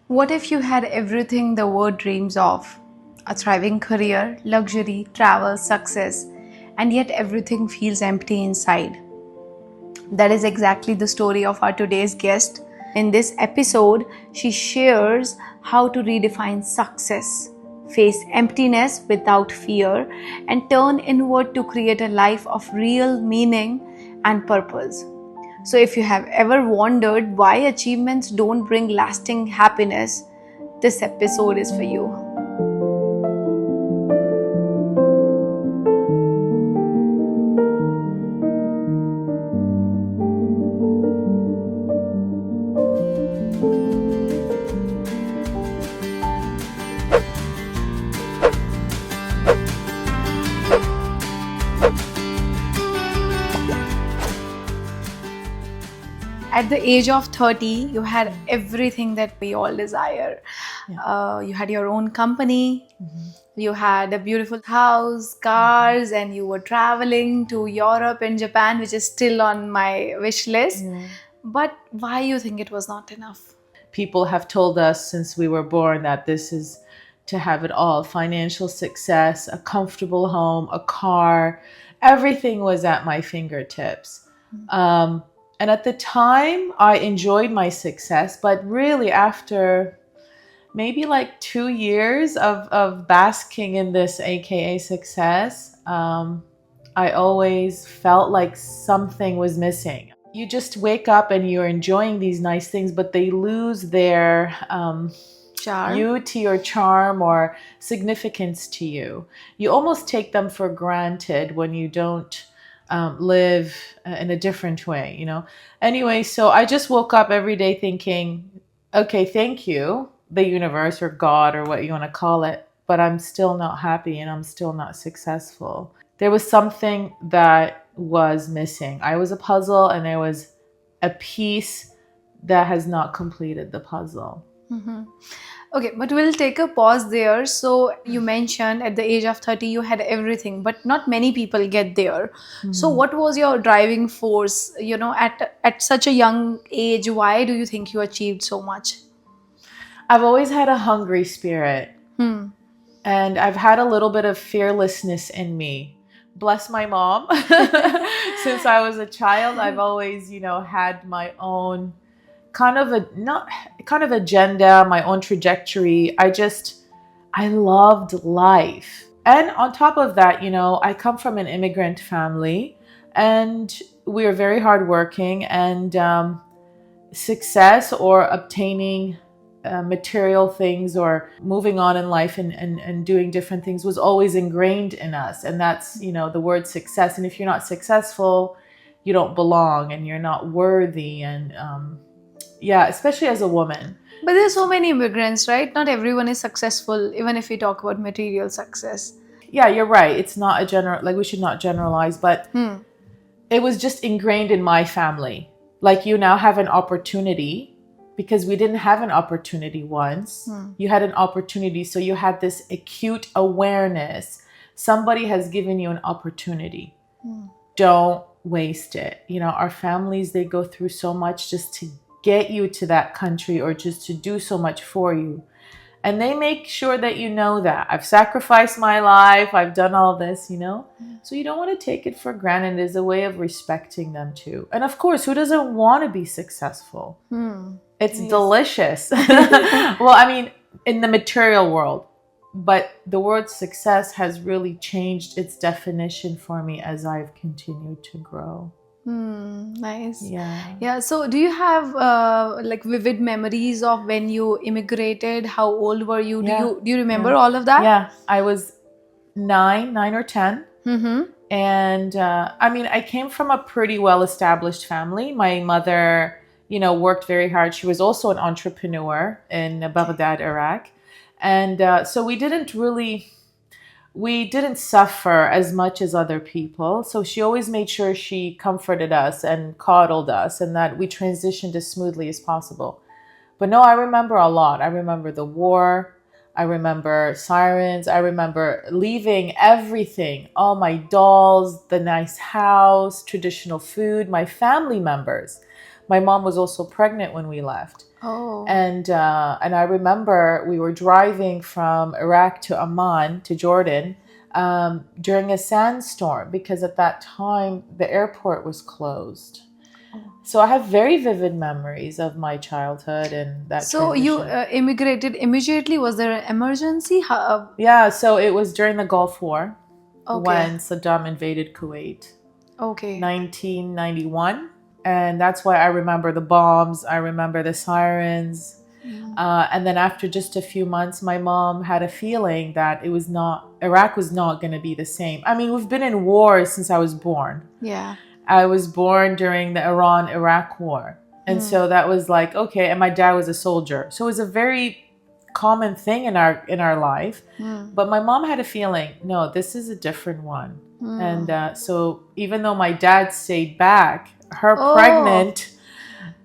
What if you had everything the world dreams of? A thriving career, luxury, travel, success, and yet everything feels empty inside. That is exactly the story of our today's guest. In this episode, she shares how to redefine success, face emptiness without fear, and turn inward to create a life of real meaning and purpose. So, if you have ever wondered why achievements don't bring lasting happiness, this episode is for you. At the age of 30, you had everything that we all desire. You had your own company, you had a beautiful house, cars, and you were traveling to Europe and Japan, which is still on my wish list. But why you think it was not enough? People have told us since we were born that this is to have it all: financial success, a comfortable home, a car. Everything was at my fingertips. And at the time, I enjoyed my success, but really after maybe like 2 years of basking in this AKA success, I always felt like something was missing. You just wake up and you're enjoying these nice things, but they lose their Charm. beauty or charm or significance to you. You almost take them for granted when you don't live in a different way, Anyway, so I just woke up every day thinking, okay, thank you, the universe or God or what you want to call it, but I'm still not happy and I'm still not successful. There was something that was missing. I was a puzzle and there was a piece that has not completed the puzzle. Okay, but we'll take a pause there. So you mentioned at the age of 30 you had everything, but not many people get there. So what was your driving force, at such a young age? Why do you think you achieved so much? I've always had a hungry spirit. And I've had a little bit of fearlessness in me. Bless my mom. Since I was a child, I've always, had my own kind of agenda, my own trajectory. I loved life. And on top of that, I come from an immigrant family and we are very hardworking, and success or obtaining material things or moving on in life and doing different things was always ingrained in us. And that's, the word success. And if you're not successful, you don't belong and you're not worthy. And especially as a woman. But there's so many immigrants, right? Not everyone is successful, even if we talk about material success. Yeah, you're right. It's not we should not generalize, but it was just ingrained in my family. Like, you now have an opportunity because we didn't have an opportunity once. You had an opportunity, so you had this acute awareness. Somebody has given you an opportunity. Don't waste it. Our families, they go through so much just to get you to that country or just to do so much for you. And they make sure that you know that. I've sacrificed my life. I've done all this, So you don't want to take it for granted. It's a way of respecting them too. And of course, who doesn't want to be successful? It's delicious. Well, I mean, in the material world. But the word success has really changed its definition for me as I've continued to grow. Nice. Yeah. So do you have vivid memories of when you immigrated? How old were you? Do you remember all of that? Yeah, I was 9 or 10. And I came from a pretty well-established family. My mother, worked very hard. She was also an entrepreneur in Baghdad, Iraq. And so we didn't suffer as much as other people. So she always made sure she comforted us and coddled us and that we transitioned as smoothly as possible. But no, I remember a lot. I remember the war. I remember sirens. I remember leaving everything, all my dolls, the nice house, traditional food, my family members. My mom was also pregnant when we left. Oh. And I remember we were driving from Iraq to Amman to Jordan during a sandstorm because at that time the airport was closed. So I have very vivid memories of my childhood and that So you transition. immigrated immediately? Was there an emergency? Yeah, so it was during the Gulf War Okay. when Saddam invaded Kuwait, Okay. 1991. And that's why I remember the bombs, I remember the sirens. And then after just a few months, my mom had a feeling that Iraq was not going to be the same. I mean, we've been in war since I was born. Yeah. I was born during the Iran-Iraq war. And so that was like, okay, and my dad was a soldier. So it was a very common thing in our life. But my mom had a feeling, no, this is a different one. And so even though my dad stayed back, her Oh. pregnant,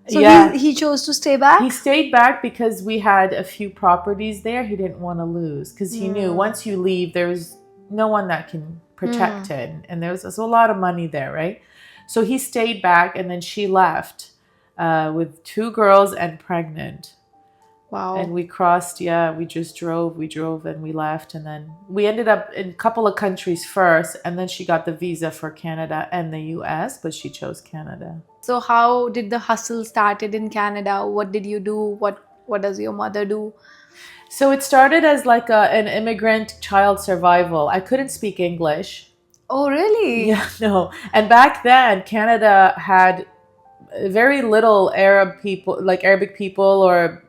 So yeah, he chose to stay back? he stayed back because we had a few properties there he didn't want to lose because he knew once you leave, there's no one that can protect it. And there's a lot of money there, right? So he stayed back and then she left with 2 girls and pregnant. Wow. And we crossed, we drove and we left. And then we ended up in a couple of countries first. And then she got the visa for Canada and the US, but she chose Canada. So how did the hustle started in Canada? What did you do? What does your mother do? So it started as like an immigrant child survival. I couldn't speak English. Oh, really? Yeah, no. And back then, Canada had very little Arab people, like Arabic people or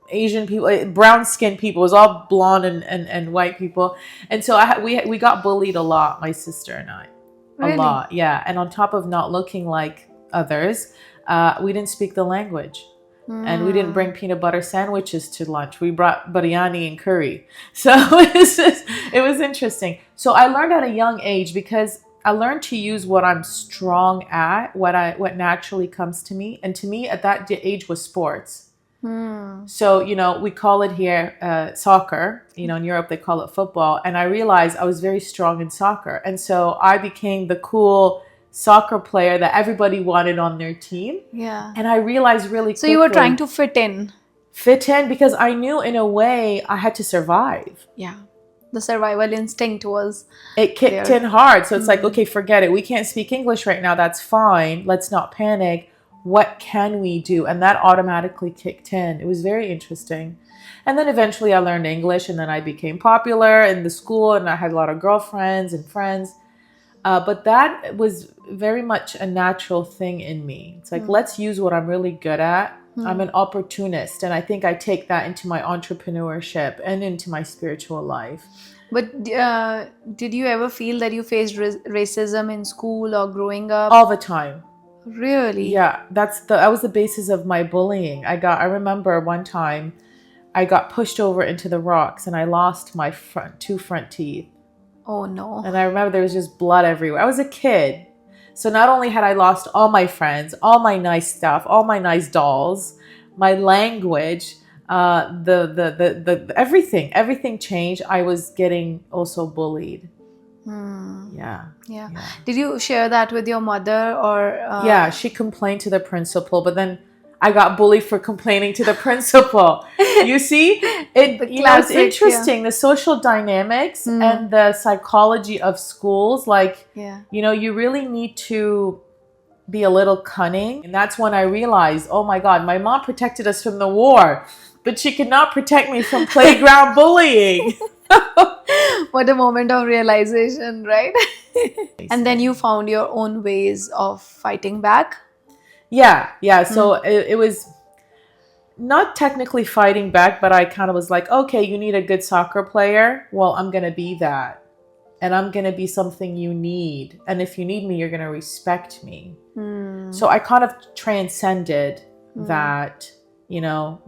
Asian people, brown skinned people. It was all blonde and white people. And so we got bullied a lot, my sister and I. Really? A lot, yeah. And on top of not looking like others, we didn't speak the language. And we didn't bring peanut butter sandwiches to lunch. We brought biryani and curry. So it was interesting. So I learned at a young age because I learned to use what I'm strong at, what naturally comes to me. And to me at that age was sports. So, we call it here soccer. In Europe, they call it football. And I realized I was very strong in soccer. And so I became the cool soccer player that everybody wanted on their team. Yeah. And I realized really quickly. So you were trying to fit in. Fit in because I knew in a way I had to survive. Yeah. The survival instinct was... It kicked in hard. So it's like, okay, forget it. We can't speak English right now. That's fine. Let's not panic. What can we do? And that automatically kicked in. It was very interesting. And then eventually I learned English and then I became popular in the school and I had a lot of girlfriends and friends. But that was very much a natural thing in me. It's like, let's use what I'm really good at. I'm an opportunist. And I think I take that into my entrepreneurship and into my spiritual life. But did you ever feel that you faced racism in school or growing up? All the time. Really? Yeah, that was the basis of my bullying. I remember one time I got pushed over into the rocks and I lost my two front teeth. Oh no. And I remember there was just blood everywhere. I was a kid. So not only had I lost all my friends, all my nice stuff, all my nice dolls, my language, the everything changed. I was getting also bullied. Yeah. Did you share that with your mother or? Yeah, she complained to the principal, but then I got bullied for complaining to the principal. You see, it's interesting, the social dynamics and the psychology of schools. Like, you really need to be a little cunning. And that's when I realized, oh my God, my mom protected us from the war, but she could not protect me from playground bullying. What a moment of realization, right? And then you found your own ways of fighting back. Yeah. So it was not technically fighting back, but I kind of was like, okay, you need a good soccer player. Well, I'm going to be that. And I'm going to be something you need. And if you need me, you're going to respect me. So I kind of transcended that,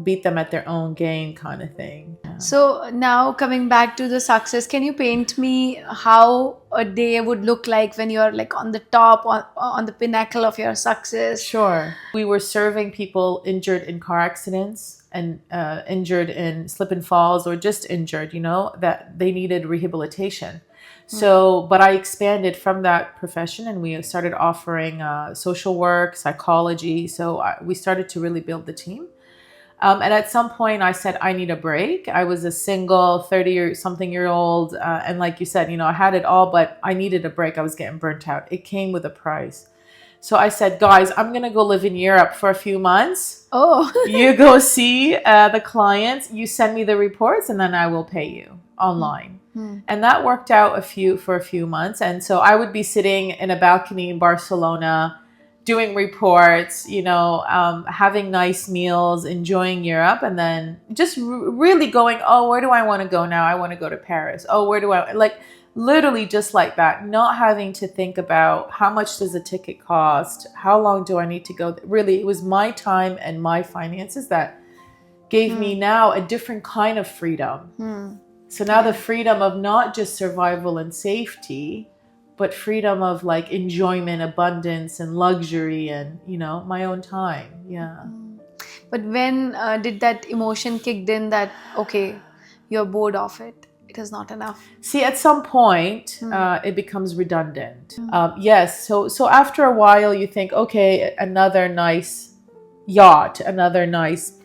beat them at their own game kind of thing. Yeah. So now coming back to the success, can you paint me how a day would look like when you're like on the top, on the pinnacle of your success? Sure. We were serving people injured in car accidents and injured in slip and falls or just injured, that they needed rehabilitation. So, but I expanded from that profession and we started offering social work, psychology. So we started to really build the team. And at some point I said, I need a break. I was a single 30 or something year old. And like you said, I had it all, but I needed a break. I was getting burnt out. It came with a price. So I said, guys, I'm going to go live in Europe for a few months. Oh. You go see the clients, you send me the reports, and then I will pay you online. And that worked out for a few months. And so I would be sitting in a balcony in Barcelona doing reports, having nice meals, enjoying Europe, and then just really going, oh, where do I want to go now? I want to go to Paris. Oh, where do I, like, literally just like that, not having to think about how much does a ticket cost? How long do I need to go? Really, it was my time and my finances that gave me now a different kind of freedom. So now the freedom of not just survival and safety, but freedom of like enjoyment, abundance, and luxury, and my own time. Yeah. But when did that emotion kicked in that, okay, you're bored of it? It is not enough. See, at some point, it becomes redundant. Yes. So after a while, you think, okay, another nice yacht, another nice,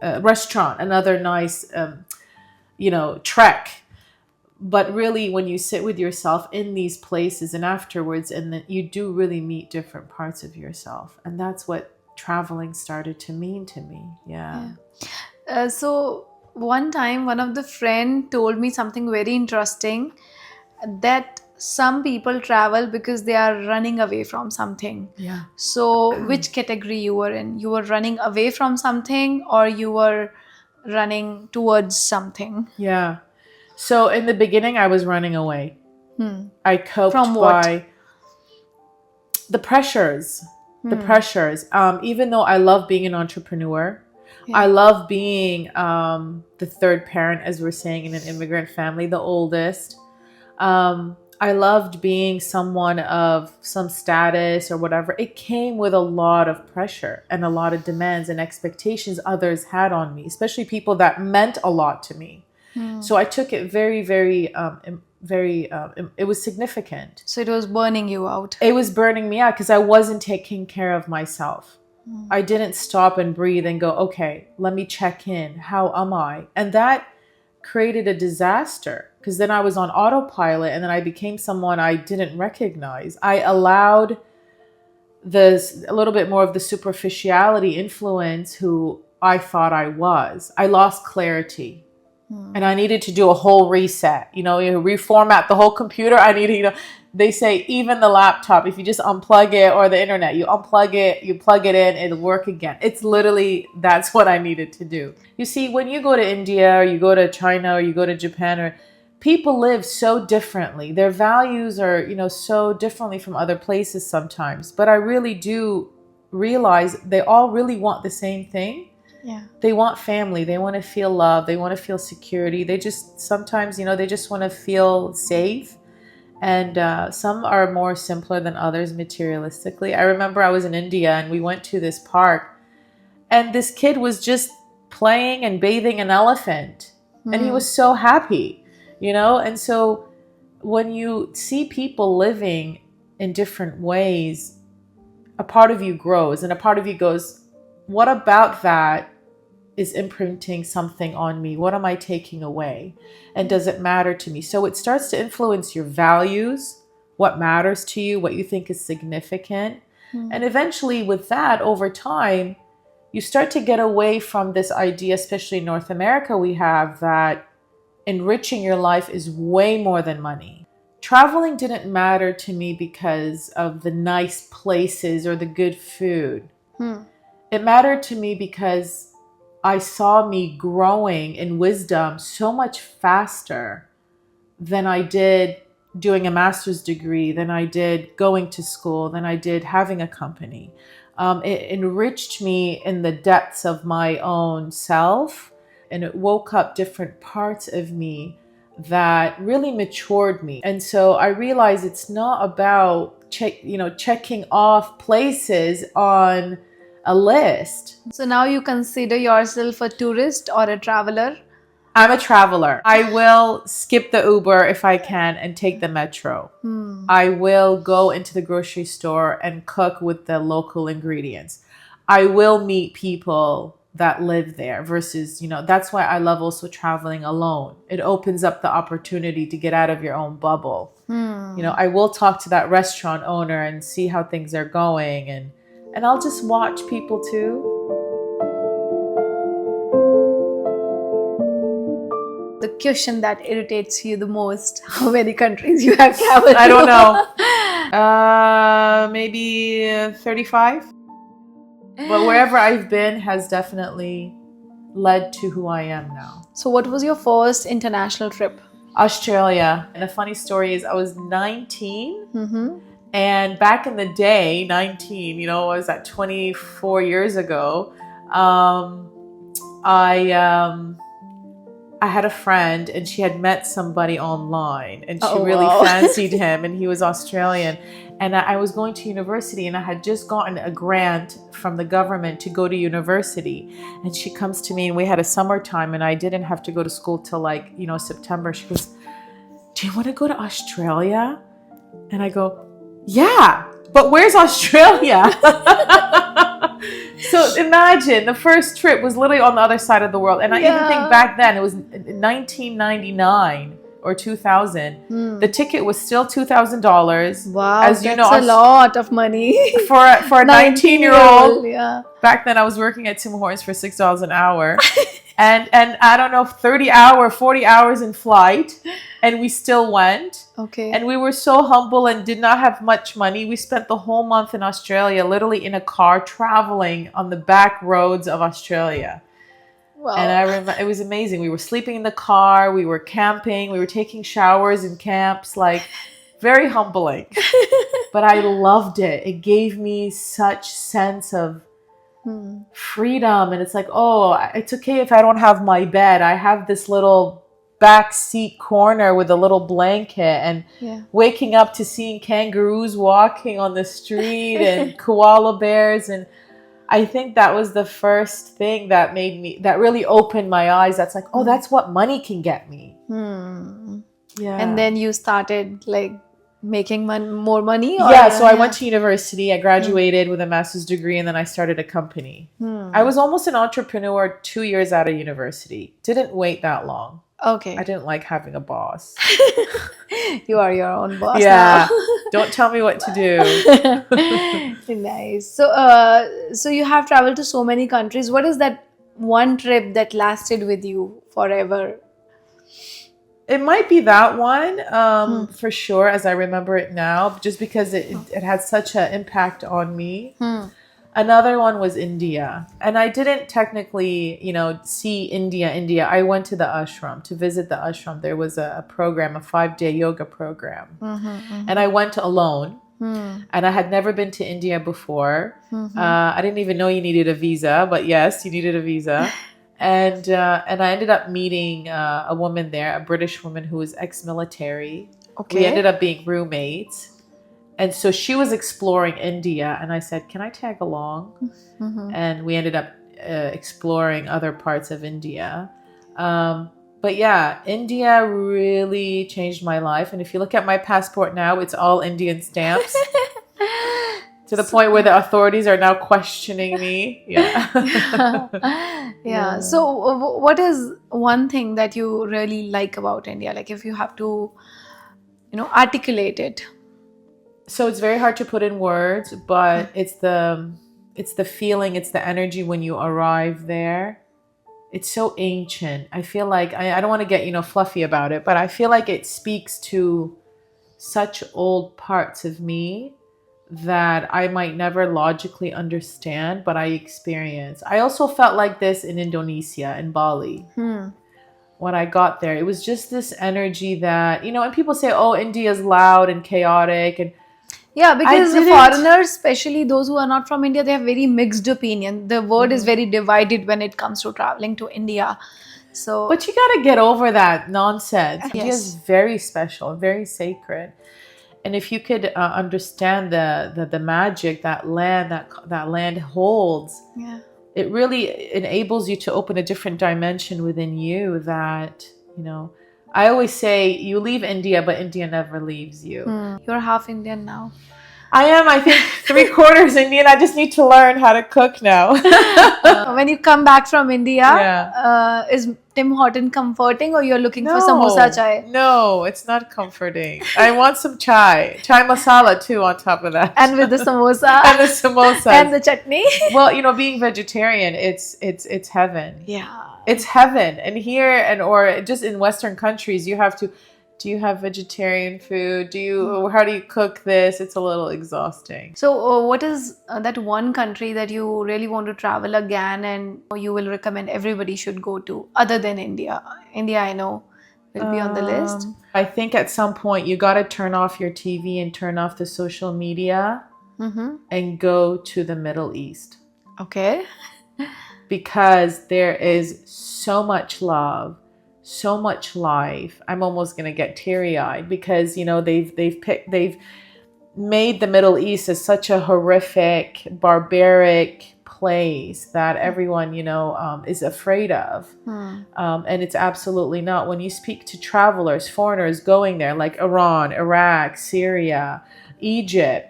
restaurant, another nice, trek. But really, when you sit with yourself in these places and afterwards, and then you do really meet different parts of yourself. And that's what traveling started to mean to me. Yeah. So one time, one of the friend told me something very interesting, that some people travel because they are running away from something. Yeah. So which category you were in? You were running away from something, or you were running towards something? Yeah. So in the beginning, I was running away. I coped From what? by the pressures. The pressures. Even though I love being an entrepreneur, I love being the third parent, as we're saying, in an immigrant family, the oldest. I loved being someone of some status or whatever. It came with a lot of pressure and a lot of demands and expectations others had on me, especially people that meant a lot to me. So I took it very, very, it was significant. So it was burning you out. It was burning me out because I wasn't taking care of myself. I didn't stop and breathe and go, okay, let me check in. How am I? And that created a disaster, because then I was on autopilot, and then I became someone I didn't recognize. I allowed a little bit more of the superficiality influence who I thought I was. I lost clarity. And I needed to do a whole reset, you reformat the whole computer. I needed, they say even the laptop, if you just unplug it, or the internet, you unplug it, you plug it in, it'll work again. It's literally, that's what I needed to do. You see, when you go to India, or you go to China, or you go to Japan, or people live so differently. Their values are, so differently from other places sometimes. But I really do realize they all really want the same thing. Yeah. They want family. They want to feel love. They want to feel security. They just sometimes, they just want to feel safe. And some are more simpler than others materialistically. I remember I was in India and we went to this park, and this kid was just playing and bathing an elephant. And he was so happy, And so when you see people living in different ways, a part of you grows, and a part of you goes, what about that is imprinting something on me? What am I taking away? And does it matter to me? So it starts to influence your values, what matters to you, what you think is significant. And eventually with that, over time, you start to get away from this idea, especially in North America, we have that enriching your life is way more than money. Traveling didn't matter to me because of the nice places or the good food. It mattered to me because I saw me growing in wisdom so much faster than I did doing a master's degree, than I did going to school, than I did having a company. It enriched me in the depths of my own self, and it woke up different parts of me that really matured me. And so I realized it's not about checking off places on a list. So now you consider yourself a tourist or a traveler? I'm a traveler. I will skip the Uber if I can and take the metro. I will go into the grocery store and cook with the local ingredients. I will meet people that live there versus, that's why I love also traveling alone. It opens up the opportunity to get out of your own bubble. I will talk to that restaurant owner and see how things are going, and I'll just watch people too. The question that irritates you the most, how many countries you have traveled I don't to? know. Maybe 35. But wherever I've been has definitely led to who I am now. So what was your first international trip? Australia. And the funny story is I was 19. And back in the day, 19, what was that, 24 years ago, I had a friend and she had met somebody online and she really fancied him, and he was Australian. And I was going to university and I had just gotten a grant from the government to go to university. And she comes to me and we had a summertime and I didn't have to go to school till September. She goes, "Do you want to go to Australia?" And I go, "Yeah, but where's Australia?" So imagine the first trip was literally on the other side of the world. And I even think back then, it was 1999 or 2000. The ticket was still $2,000. Wow, as you know, that's a lot of money. for a 19-year-old. Yeah. Back then I was working at Tim Hortons for $6 an hour. and I don't know, 40 hours in flight. And we still went. Okay. And we were so humble and did not have much money. We spent the whole month in Australia, literally in a car, traveling on the back roads of Australia. Wow. And I remember it was amazing. We were sleeping in the car. We were camping. We were taking showers in camps. Very humbling. But I loved it. It gave me such sense of freedom. And it's like, oh, it's okay if I don't have my bed. I have this little back seat corner with a little blanket, and waking up to seeing kangaroos walking on the street and koala bears. And I think that was the first thing that really opened my eyes. That's like, oh, that's what money can get me. Yeah. And then you started making more money? So I went to university. I graduated with a master's degree, and then I started a company. I was almost an entrepreneur 2 years out of university. Didn't wait that long. Okay. I didn't like having a boss. You are your own boss now. now. Don't tell me what to do. Nice. So you have traveled to so many countries. What is that one trip that lasted with you forever? It might be that one, for sure, as I remember it now, just because it had such an impact on me. Another one was India. And I didn't technically, see India. I went to the ashram to visit the ashram. There was a program, a 5-day yoga program. And I went alone. And I had never been to India before. I didn't even know you needed a visa, but yes, you needed a visa. And I ended up meeting a woman there, a British woman who was ex-military. Okay. We ended up being roommates. And so she was exploring India, and I said, "Can I tag along?" And we ended up exploring other parts of India. But yeah, India really changed my life. And if you look at my passport now, it's all Indian stamps. To the point where the authorities are now questioning me. Yeah. So what is one thing that you really like about India? If you have to, articulate it. So it's very hard to put in words, but it's the feeling, it's the energy when you arrive there. It's so ancient. I feel like, I don't want to get, fluffy about it, but I feel like it speaks to such old parts of me that I might never logically understand, but I experience. I also felt like this in Indonesia, in Bali. When I got there, it was just this energy that, and people say, oh, India's loud and chaotic, and yeah, because the foreigners, especially those who are not from India, they have very mixed opinion. The world is very divided when it comes to traveling to India. So, but you got to get over that nonsense. Yes. India is very special, very sacred. And if you could understand the magic that land holds, it really enables you to open a different dimension within you that, I always say you leave India, but India never leaves you. You're half Indian now. I am, I think, 3/4 Indian. I just need to learn how to cook now. When you come back from India, Yeah. is Tim Horton comforting, or you're looking for samosa chai? No, it's not comforting. I want some chai masala too on top of that, And with the samosa and the samosas and the chutney. Well, being vegetarian, it's heaven. Yeah. It's heaven. And here or just in Western countries, you have to. Do you have vegetarian food? How do you cook this? It's a little exhausting. So, what is that one country that you really want to travel again and you will recommend everybody should go to other than India? India, I know, will be on the list. I think at some point you got to turn off your TV and turn off the social media and go to the Middle East. Okay. Because there is so much love, so much life. I'm almost gonna get teary-eyed because they've made the Middle East as such a horrific, barbaric place that everyone is afraid of, and it's absolutely not. When you speak to travelers, foreigners going there, like Iran, Iraq, Syria, Egypt,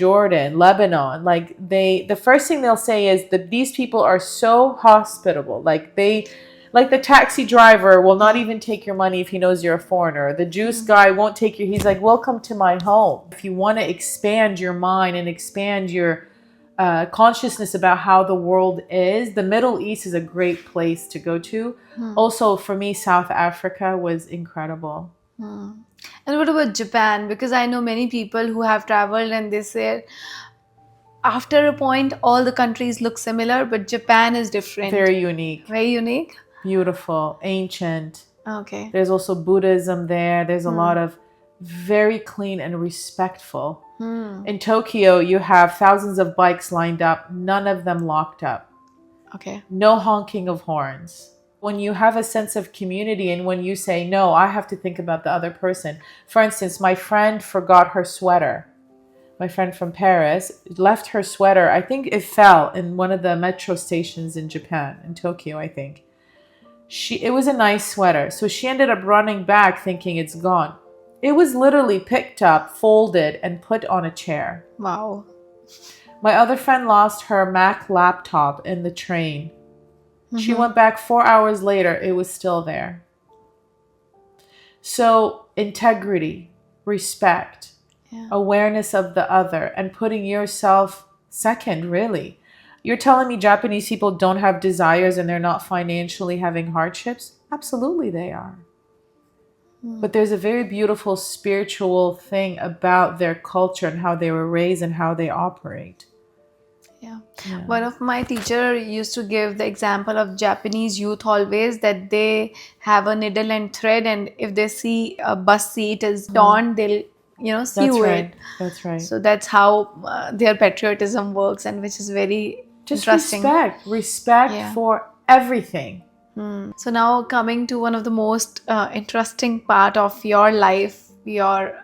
Jordan, Lebanon, the first thing they'll say is that these people are so hospitable. Like the taxi driver will not even take your money if he knows you're a foreigner. The juice guy won't take you. He's like, welcome to my home. If you want to expand your mind and expand your consciousness about how the world is, the Middle East is a great place to go to. Also, for me, South Africa was incredible. And what about Japan? Because I know many people who have traveled and they say after a point, all the countries look similar, but Japan is different. Very unique. Very unique. Beautiful, ancient. Okay. There's also Buddhism there. There's a lot of very clean and respectful. In Tokyo, you have thousands of bikes lined up, none of them locked up. Okay. No honking of horns. When you have a sense of community and when you say, no, I have to think about the other person. For instance, my friend forgot her sweater. My friend from Paris left her sweater. I think it fell in one of the metro stations in Japan, in Tokyo, I think. It was a nice sweater. So she ended up running back thinking it's gone. It was literally picked up, folded, and put on a chair. Wow. My other friend lost her Mac laptop in the train. She went back 4 hours later. It was still there. So integrity, respect, awareness of the other, and putting yourself second, really. You're telling me Japanese people don't have desires and they're not financially having hardships? Absolutely they are. But there's a very beautiful spiritual thing about their culture and how they were raised and how they operate. Yeah. One of my teacher used to give the example of Japanese youth always that they have a needle and thread, and if they see a bus seat is torn, they'll sew it. That's right. So that's how their patriotism works, and which is very just interesting. Respect for everything. So now coming to one of the most interesting part of your life, your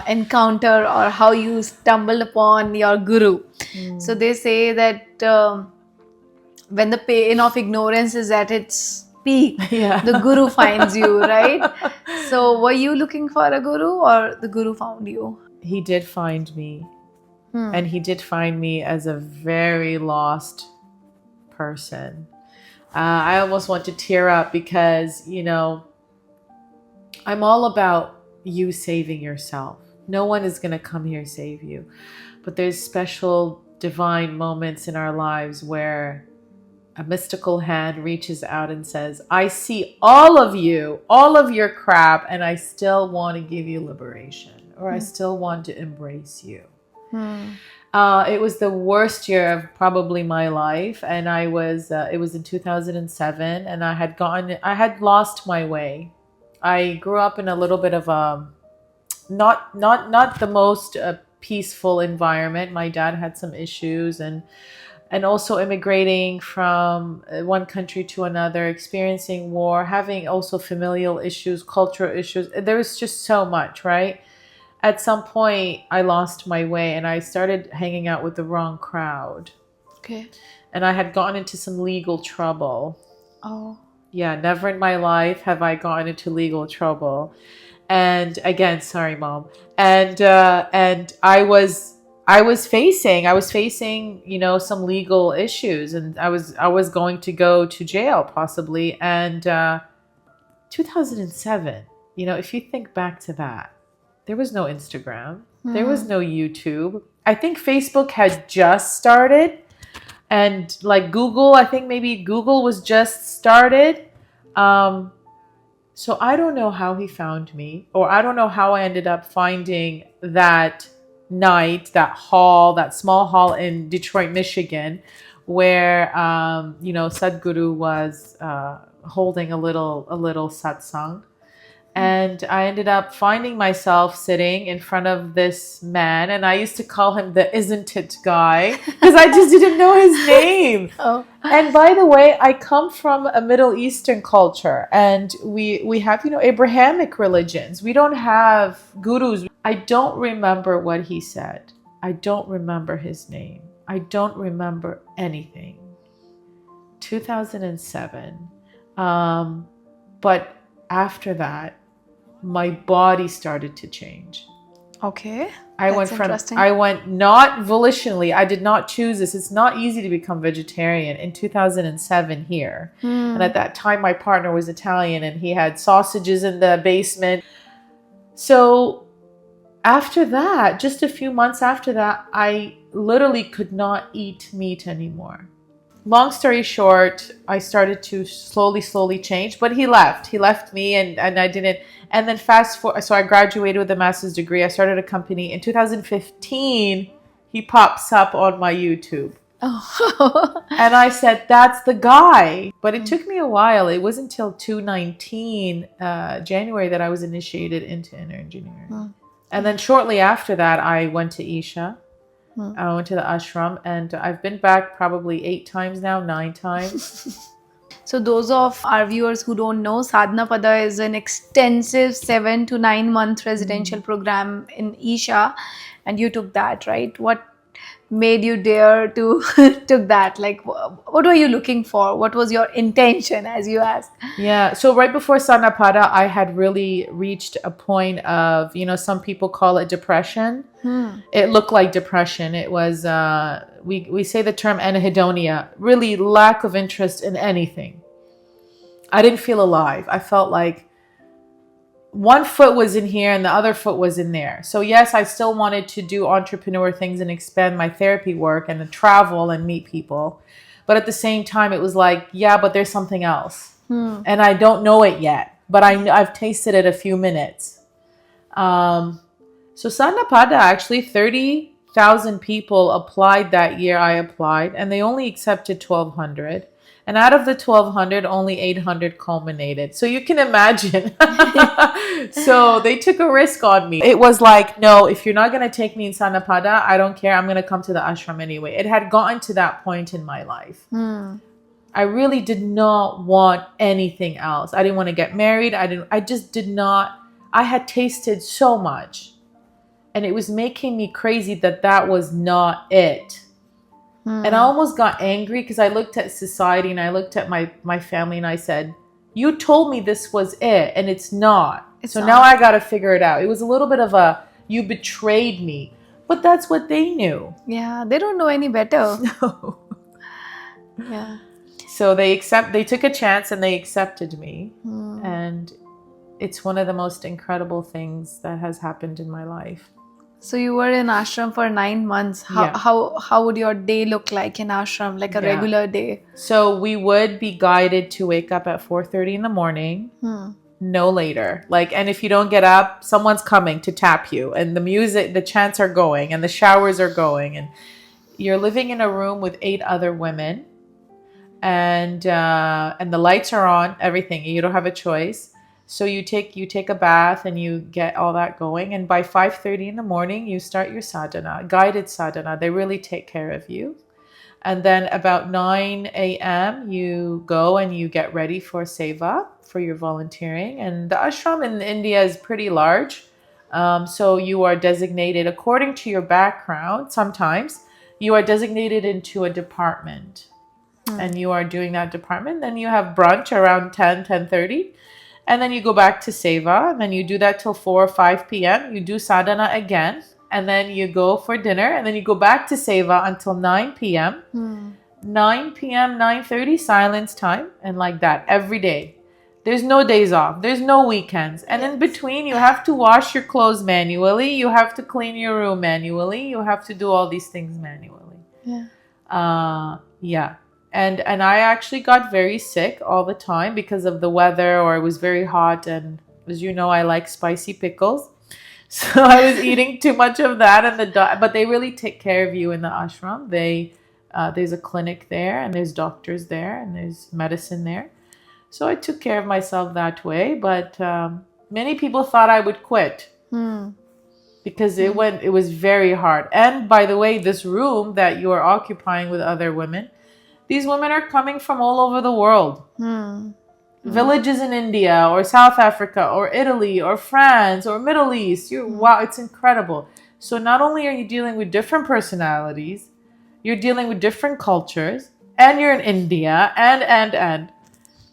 encounter or how you stumbled upon your guru. So they say that when the pain of ignorance is at its peak, the guru finds you, right? So were you looking for a guru or the guru found you? He did find me. And he did find me as a very lost person. I almost want to tear up because, I'm all about you saving yourself. No one is going to come here and save you. But there's special divine moments in our lives where a mystical hand reaches out and says, I see all of you, all of your crap, and I still want to give you liberation, or I still want to embrace you. It was the worst year of probably my life, and it was in 2007, and I had lost my way. I grew up in a little bit of a not the most peaceful environment. My dad had some issues, and also immigrating from one country to another, experiencing war, having also familial issues, cultural issues. There was just so much, right? At some point, I lost my way and I started hanging out with the wrong crowd. Okay. And I had gotten into some legal trouble. Oh. Yeah, never in my life have I gotten into legal trouble. And again, sorry, Mom. And I was I was facing, some legal issues, and I was going to go to jail possibly. And 2007, if you think back to that, there was no Instagram, there was no YouTube. I think Facebook had just started, and like Google, I think maybe Google was just started. Um, so I don't know how he found me, or I don't know how I ended up finding that night, that small hall in Detroit, Michigan, where Sadhguru was holding a little satsang. And I ended up finding myself sitting in front of this man, and I used to call him the "isn't it" guy because I just didn't know his name. Oh. And by the way, I come from a Middle Eastern culture, and we have Abrahamic religions. We don't have gurus. I don't remember what he said. I don't remember his name. I don't remember anything. 2007. But after that, my body started to change. Okay. I went not volitionally. I did not choose this. It's not easy to become vegetarian in 2007 here. And at that time, my partner was Italian, and he had sausages in the basement. So after that, just a few months after that, I literally could not eat meat anymore. Long story short, I started to slowly change, but he left me, and I didn't. And then fast forward, so I graduated with a master's degree. I started a company in 2015. He pops up on my YouTube. Oh. And I said, that's the guy. But it took me a while. It wasn't until 2019, January, that I was initiated into inner engineering. And then shortly after that, I went to Isha. I went to the ashram, and I've been back probably 8 times now, 9 times. So those of our viewers who don't know, Sadhana Pada is an extensive 7 to 9 month residential program in Isha, and you took that, right? What made you dare to took that? Like, what were you looking for? What was your intention, as you asked? Yeah. So right before Sanapada, I had really reached a point of, some people call it depression. It looked like depression. It was, we say the term anhedonia, really lack of interest in anything. I didn't feel alive. I felt like one foot was in here and the other foot was in there. So yes, I still wanted to do entrepreneur things and expand my therapy work and travel and meet people. But at the same time, it was like, yeah, but there's something else. And I don't know it yet, but I've tasted it a few minutes. So Sanapada, actually 30,000 people applied that year. I applied, and they only accepted 1,200. And out of the 1,200, only 800 culminated. So you can imagine. So they took a risk on me. It was like, no, if you're not going to take me in Sanapada, I don't care. I'm going to come to the ashram anyway. It had gotten to that point in my life. I really did not want anything else. I didn't want to get married. I just did not. I had tasted so much. And it was making me crazy that was not it. And I almost got angry because I looked at society and I looked at my family and I said, you told me this was it and it's not. Now I got to figure it out. It was a little bit of you betrayed me. But that's what they knew. Yeah, they don't know any better. No. Yeah. So they took a chance and they accepted me. And it's one of the most incredible things that has happened in my life. So you were in ashram for 9 months. How would your day look like in ashram, like a regular day? So we would be guided to wake up at 4:30 in the morning, no later. And if you don't get up, someone's coming to tap you, and the chants are going, and the showers are going, and you're living in a room with 8 other women, and the lights are on, everything. You don't have a choice. So you take a bath and you get all that going. And by 5:30 in the morning, you start your sadhana, guided sadhana. They really take care of you. And then about 9 a.m., you go and you get ready for seva, for your volunteering. And the ashram in India is pretty large. So you are designated according to your background. Sometimes you are designated into a department. And you are doing that department. Then you have brunch around 10:30. And then you go back to seva, and then you do that till 4 or 5 p.m. You do sadhana again, and then you go for dinner, and then you go back to Seva until 9 p.m. 9 p.m., 9:30, silence time, and like that every day. There's no days off. There's no weekends. And in between, you have to wash your clothes manually. You have to clean your room manually. You have to do all these things manually. Yeah. And I actually got very sick all the time because of the weather, or it was very hot. And as you know, I like spicy pickles. So I was eating too much of that. But they really take care of you in the ashram. There's a clinic there, and there's doctors there, and there's medicine there. So I took care of myself that way. But many people thought I would quit because it was very hard. And by the way, this room that you are occupying with other women, these women are coming from all over the world. Villages in India or South Africa or Italy or France or Middle East. Wow, it's incredible. So not only are you dealing with different personalities, you're dealing with different cultures, and you're in India, and.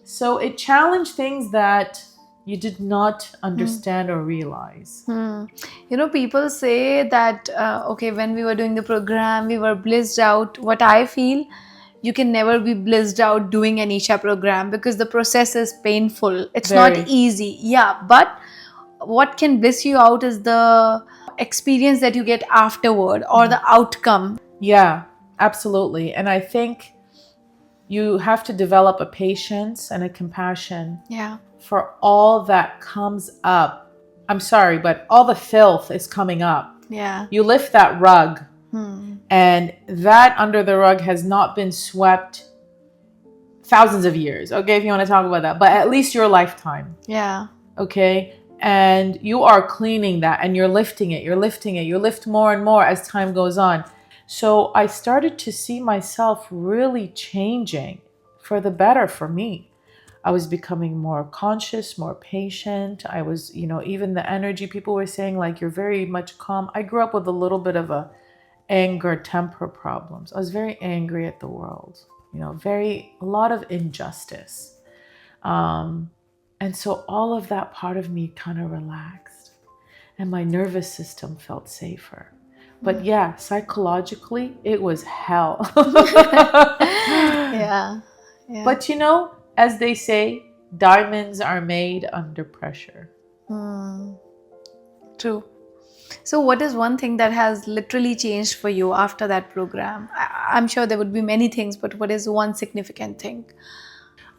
So it challenged things that you did not understand or realize. People say that, when we were doing the program, we were blissed out. What I feel, you can never be blissed out doing an Isha program because the process is painful. It's Very. not easy. Yeah, but what can bliss you out is the experience that you get afterward or the outcome. Yeah, absolutely. And I think you have to develop a patience and a compassion for all that comes up. I'm sorry, but all the filth is coming up. Yeah. You lift that rug, and that under the rug has not been swept thousands of years. Okay, if you want to talk about that, but at least your lifetime. Yeah. Okay. And you are cleaning that, and you're lifting it. You lift more and more as time goes on. So I started to see myself really changing for the better for me. I was becoming more conscious, more patient. I was, even the energy, people were saying like, you're very much calm. I grew up with a little bit of a anger, temper problems. I was very angry at the world, a lot of injustice. And so all of that part of me kind of relaxed, and my nervous system felt safer. But yeah, psychologically, it was hell. Yeah. But as they say, diamonds are made under pressure. True. So what is one thing that has literally changed for you after that program? I'm sure there would be many things, but what is one significant thing?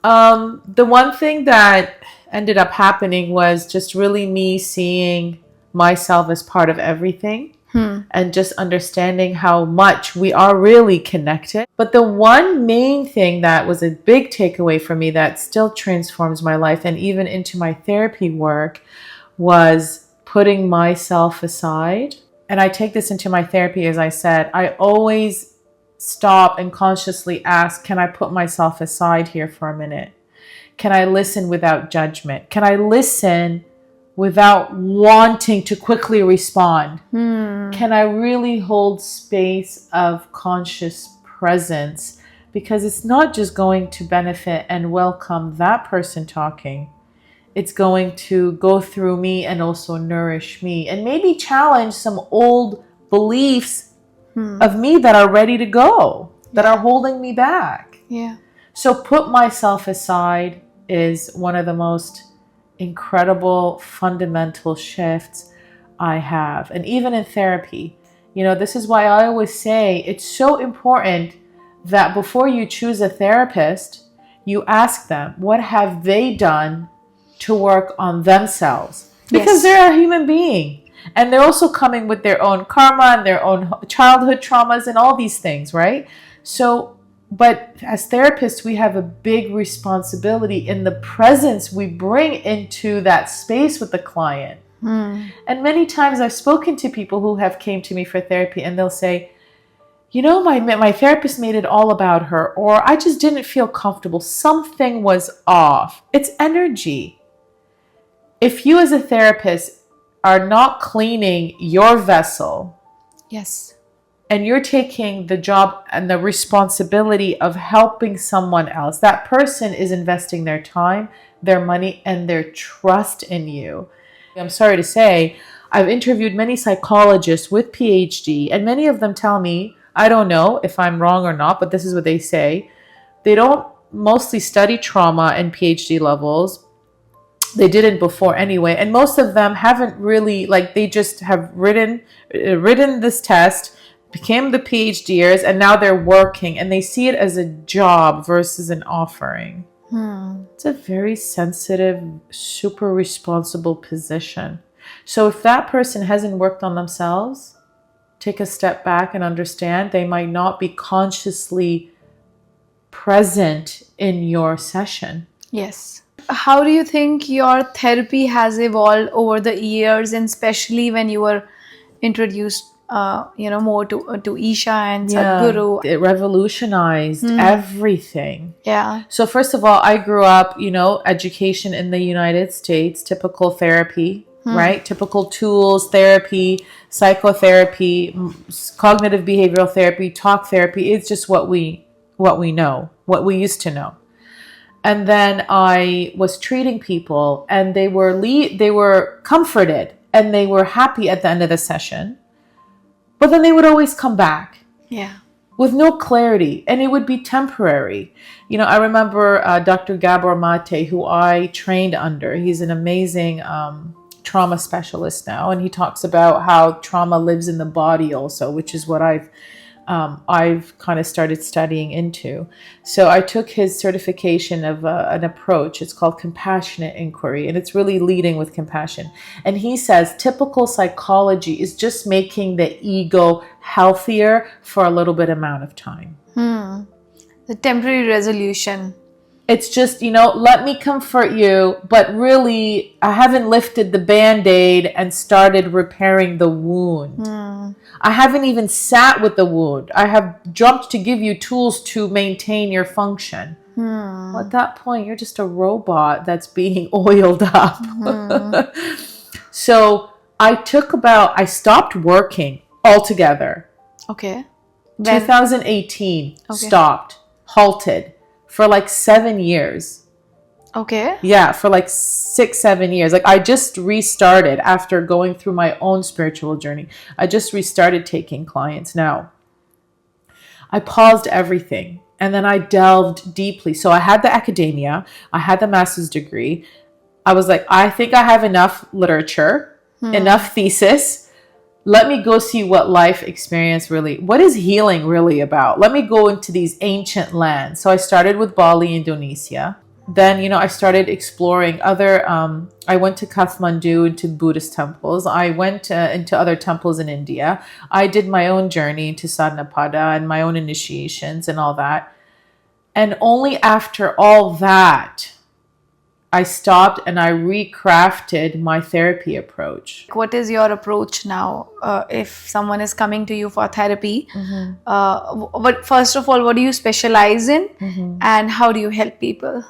The one thing that ended up happening was just really me seeing myself as part of everything. And just understanding how much we are really connected. But the one main thing that was a big takeaway for me that still transforms my life and even into my therapy work was putting myself aside. And I take this into my therapy, as I said, I always stop and consciously ask, can I put myself aside here for a minute? Can I listen without judgment? Can I listen without wanting to quickly respond? Can I really hold space of conscious presence? Because it's not just going to benefit and welcome that person talking. It's going to go through me and also nourish me and maybe challenge some old beliefs of me that are ready to go, that are holding me back. Yeah. So put myself aside is one of the most incredible fundamental shifts I have. And even in therapy, this is why I always say it's so important that before you choose a therapist, you ask them, what have they done to work on themselves? Because they're a human being, and they're also coming with their own karma and their own childhood traumas and all these things, right? So, but as therapists, we have a big responsibility in the presence we bring into that space with the client. And many times I've spoken to people who have came to me for therapy, and they'll say, my therapist made it all about her, or I just didn't feel comfortable. Something was off. It's energy. If you as a therapist are not cleaning your vessel, and you're taking the job and the responsibility of helping someone else, that person is investing their time, their money, and their trust in you. I'm sorry to say, I've interviewed many psychologists with PhD, and many of them tell me, I don't know if I'm wrong or not, but this is what they say. They don't mostly study trauma and PhD levels. They didn't before anyway. And most of them haven't really, like, they just have written this test, became the PhDers, and now they're working, and they see it as a job versus an offering. It's a very sensitive, super responsible position. So if that person hasn't worked on themselves, take a step back and understand they might not be consciously present in your session. Yes. How do you think your therapy has evolved over the years, and especially when you were introduced, more to Isha and Sadhguru? It revolutionized everything. Yeah. So first of all, I grew up, education in the United States, typical therapy, right? Typical tools, therapy, psychotherapy, cognitive behavioral therapy, talk therapy. It's just what we know, what we used to know. And then I was treating people, and they were comforted and they were happy at the end of the session. But then they would always come back. Yeah. With no clarity, and it would be temporary. I remember Dr. Gabor Mate, who I trained under. He's an amazing trauma specialist now, and he talks about how trauma lives in the body also, which is what I've kind of started studying into. So I took his certification of an approach. It's called compassionate inquiry, and it's really leading with compassion. And he says typical psychology is just making the ego healthier for a little bit amount of time. The temporary resolution. It's just, let me comfort you, but really I haven't lifted the Band-Aid and started repairing the wound. I haven't even sat with the wound. I have jumped to give you tools to maintain your function. Well, at that point, you're just a robot that's being oiled up. So I stopped working altogether. Okay. 2018, stopped, halted for like 7 years. Okay. Yeah, for like 6-7 years. Like I just restarted after going through my own spiritual journey. I just restarted taking clients now. I paused everything and then I delved deeply. So I had the academia, I had the master's degree. I was like, I think I have enough literature, enough thesis. Let me go see what life experience what is healing really about? Let me go into these ancient lands. So I started with Bali, Indonesia. Then, I started exploring I went to Kathmandu, into Buddhist temples. I went into other temples in India. I did my own journey into Sadhanapada and my own initiations and all that. And only after all that, I stopped and I recrafted my therapy approach. What is your approach now? If someone is coming to you for therapy, first of all, what do you specialize in, and how do you help people?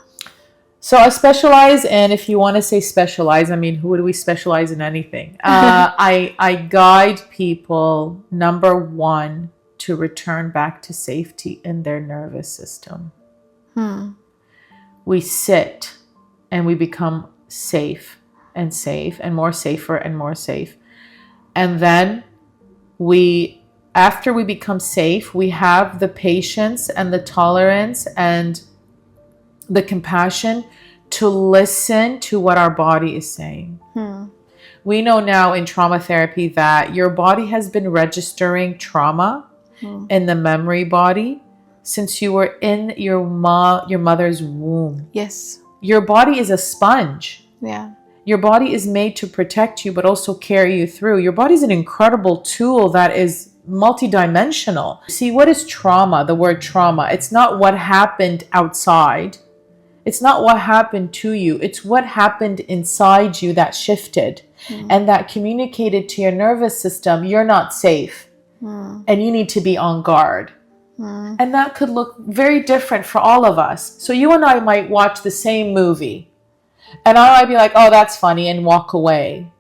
So I specialize in, if you want to say specialize, I mean, who do we specialize in anything? I guide people, number one, to return back to safety in their nervous system. We sit and we become safe and more safer and more safe. And then after we become safe, we have the patience and the tolerance and the compassion to listen to what our body is saying. We know now in trauma therapy that your body has been registering trauma in the memory body since you were in your mother's womb. Yes. Your body is a sponge. Yeah. Your body is made to protect you, but also carry you through. Your body is an incredible tool that is multidimensional. See, what is trauma? The word trauma. It's not what happened outside. It's not what happened to you. It's what happened inside you that shifted and that communicated to your nervous system, you're not safe and you need to be on guard. And that could look very different for all of us. So you and I might watch the same movie and I might be like, oh, that's funny, and walk away.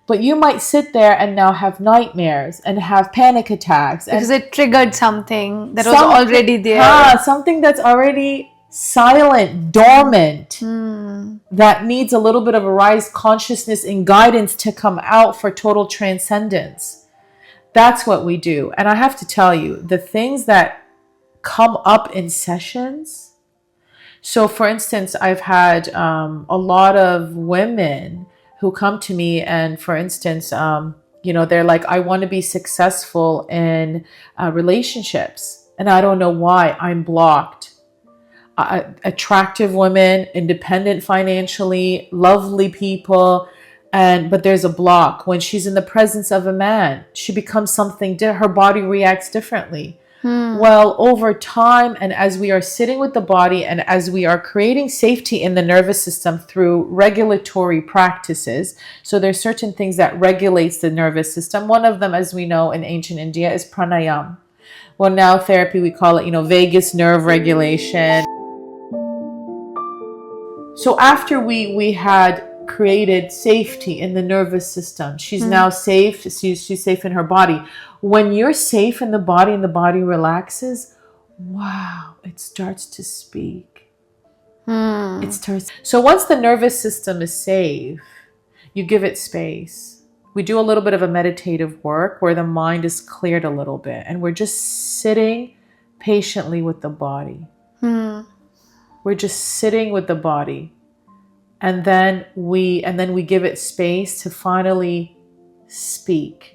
But you might sit there and now have nightmares and have panic attacks. Because it triggered something that was already there. Something that's already silent, dormant, that needs a little bit of a rise consciousness and guidance to come out for total transcendence. That's what we do. And I have to tell you, the things that come up in sessions. So for instance, I've had a lot of women who come to me and for instance, they're like, I want to be successful in relationships. And I don't know why I'm blocked. Attractive women, independent financially, lovely people, but there's a block. When she's in the presence of a man, she becomes something, her body reacts differently. Well, over time, and as we are sitting with the body and as we are creating safety in the nervous system through regulatory practices, so there's certain things that regulates the nervous system. One of them, as we know in ancient India, is pranayam. Well, now therapy, we call it, vagus nerve regulation. So after we had created safety in the nervous system, she's now safe. She's safe in her body. When you're safe in the body and the body relaxes, wow, it starts to speak. It starts. So once the nervous system is safe, you give it space. We do a little bit of a meditative work where the mind is cleared a little bit and we're just sitting patiently with the body. We're just sitting with the body. And then we give it space to finally speak.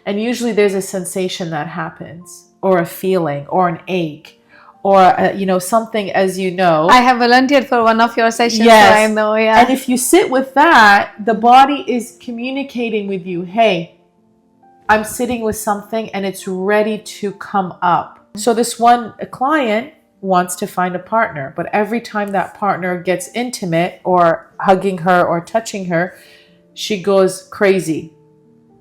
And usually there's a sensation that happens, or a feeling, or an ache, or something, as you know. I have volunteered for one of your sessions, yes. So I know, yeah. And if you sit with that, the body is communicating with you, hey, I'm sitting with something and it's ready to come up. So this one client wants to find a partner, but every time that partner gets intimate or hugging her or touching her, she goes crazy.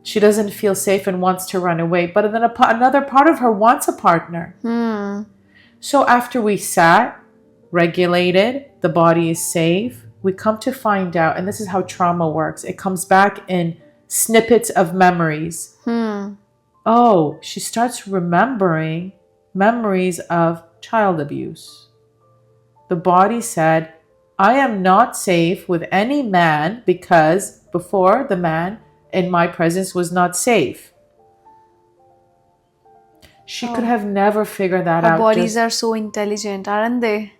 She doesn't feel safe and wants to run away. But then another part of her wants a partner. So after we sat, regulated, the body is safe, we come to find out, and this is how trauma works. It comes back in snippets of memories. Oh, she starts remembering memories of child abuse. The body said, I am not safe with any man because before the man in my presence was not safe. She could have never figured that out. Our bodies are so intelligent, aren't they?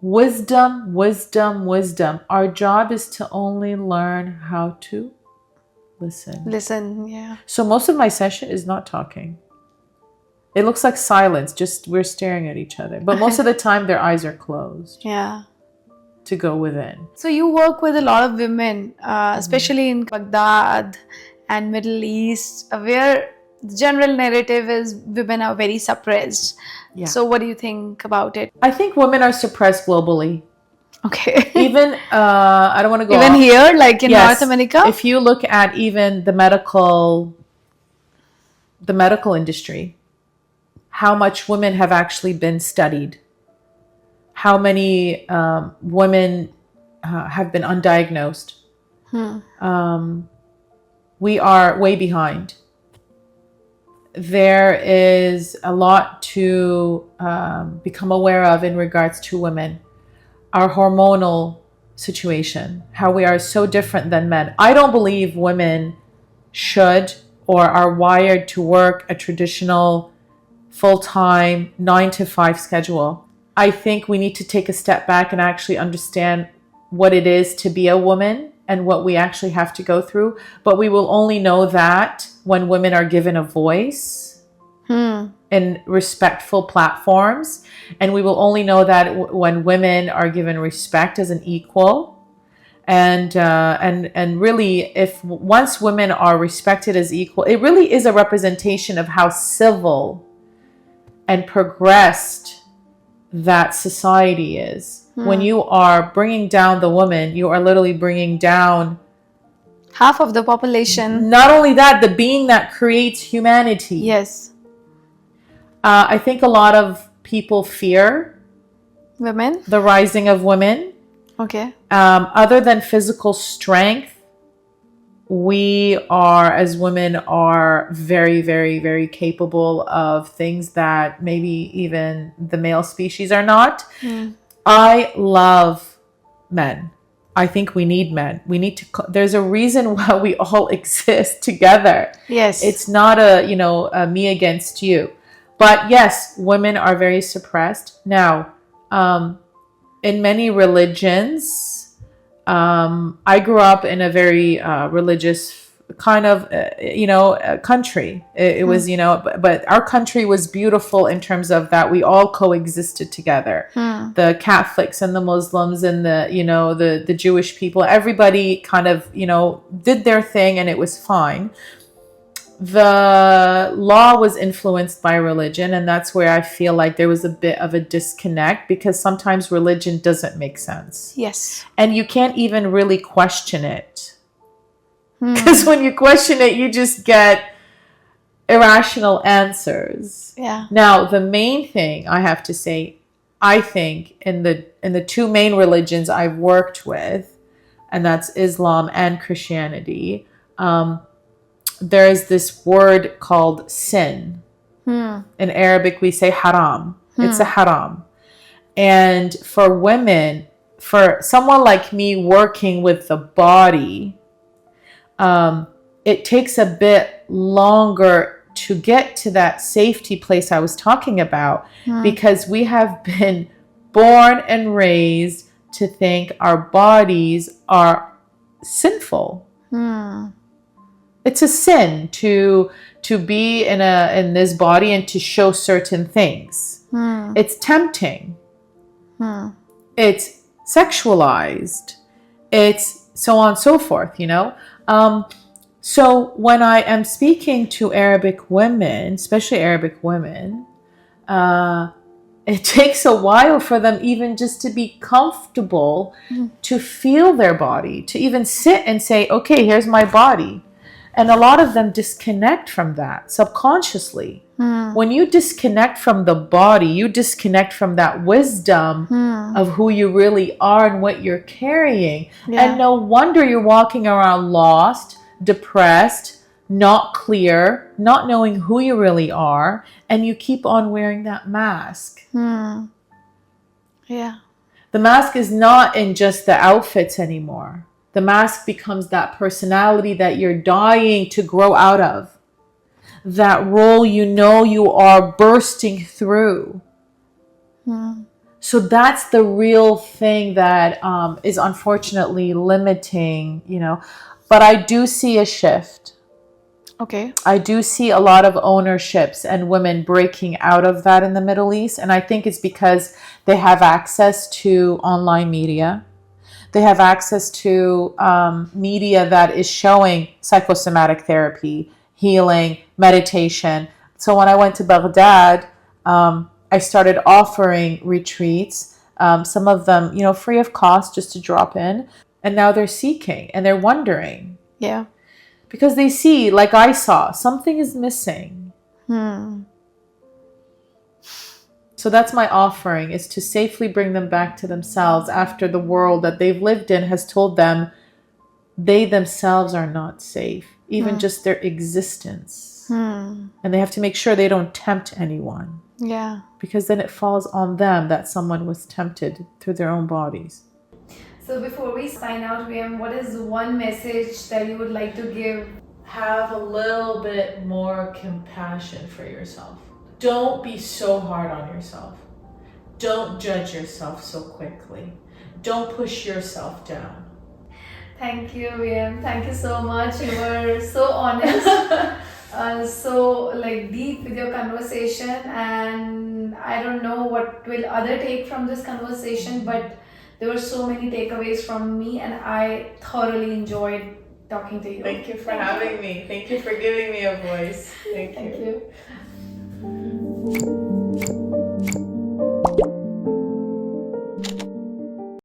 Wisdom, wisdom, wisdom. Our job is to only learn how to listen. Listen, yeah. So most of my session is not talking. It looks like silence, just we're staring at each other. But most of the time their eyes are closed. Yeah. To go within. So you work with a lot of women, especially in Baghdad and Middle East, where the general narrative is women are very suppressed. Yeah. So what do you think about it? I think women are suppressed globally. Okay. Even, I don't want to go even off. Here, like in North America? If you look at even the medical industry, how much women have actually been studied. How many women have been undiagnosed. We are way behind. There is a lot to become aware of in regards to women. Our hormonal situation, how we are so different than men. I don't believe women should or are wired to work a traditional full-time 9-to-5 schedule. I think we need to take a step back and actually understand what it is to be a woman and what we actually have to go through. But we will only know that when women are given a voice in respectful platforms. And we will only know that when women are given respect as an equal. And really, if once women are respected as equal, it really is a representation of how civil and progressed that society is. When you are bringing down the woman, you are literally bringing down half of the population. Not only that, the being that creates humanity. Yes. I think a lot of people fear women, the rising of women. Okay. Other than physical strength, we are, as women, are very, very, very capable of things that maybe even the male species are not. I love men. I think we need men. We need to, there's a reason why we all exist together. Yes. It's not a me against you. But yes, women are very suppressed. Now, in many religions, I grew up in a very religious kind of, country. It was, but our country was beautiful in terms of that we all coexisted together. The Catholics and the Muslims and the Jewish people, everybody kind of, did their thing and it was fine. The law was influenced by religion, and that's where I feel like there was a bit of a disconnect, because sometimes religion doesn't make sense. Yes. And you can't even really question it. Because when you question it, you just get irrational answers. Yeah. Now, the main thing I have to say, I think in the two main religions I've worked with, and that's Islam and Christianity, there is this word called sin. In Arabic, we say haram. It's a haram. And for women, for someone like me working with the body, it takes a bit longer to get to that safety place I was talking about, because we have been born and raised to think our bodies are sinful. It's a sin to be in this body and to show certain things. It's tempting. It's sexualized. It's so on and so forth, So when I am speaking to Arabic women, especially Arabic women, it takes a while for them even just to be comfortable to feel their body, to even sit and say, okay, here's my body. And a lot of them disconnect from that subconsciously. When you disconnect from the body, you disconnect from that wisdom of who you really are and what you're carrying. Yeah. And no wonder you're walking around lost, depressed, not clear, not knowing who you really are, and you keep on wearing that mask. Yeah. The mask is not in just the outfits anymore. The mask becomes that personality that you're dying to grow out of. That role you are bursting through. So that's the real thing that is unfortunately limiting, But I do see a shift. Okay. I do see a lot of ownerships and women breaking out of that in the Middle East. And I think it's because they have access to online media. They have access to media that is showing psychosomatic therapy, healing, meditation. So when I went to Baghdad, I started offering retreats, some of them, free of cost, just to drop in. And now they're seeking and they're wondering. Yeah. Because they see, like I saw, something is missing. So that's my offering, is to safely bring them back to themselves after the world that they've lived in has told them they themselves are not safe, even just their existence. And they have to make sure they don't tempt anyone. Yeah. Because then it falls on them that someone was tempted through their own bodies. So before we sign out, Weam, what is one message that you would like to give? Have a little bit more compassion for yourself. Don't be so hard on yourself. Don't judge yourself so quickly. Don't push yourself down. Thank you, Weam. Thank you so much. You were so honest, so deep with your conversation, and I don't know what will other take from this conversation, but there were so many takeaways from me, and I thoroughly enjoyed talking to you. Thank you for having me. Thank you for giving me a voice. Thank you. Thank you.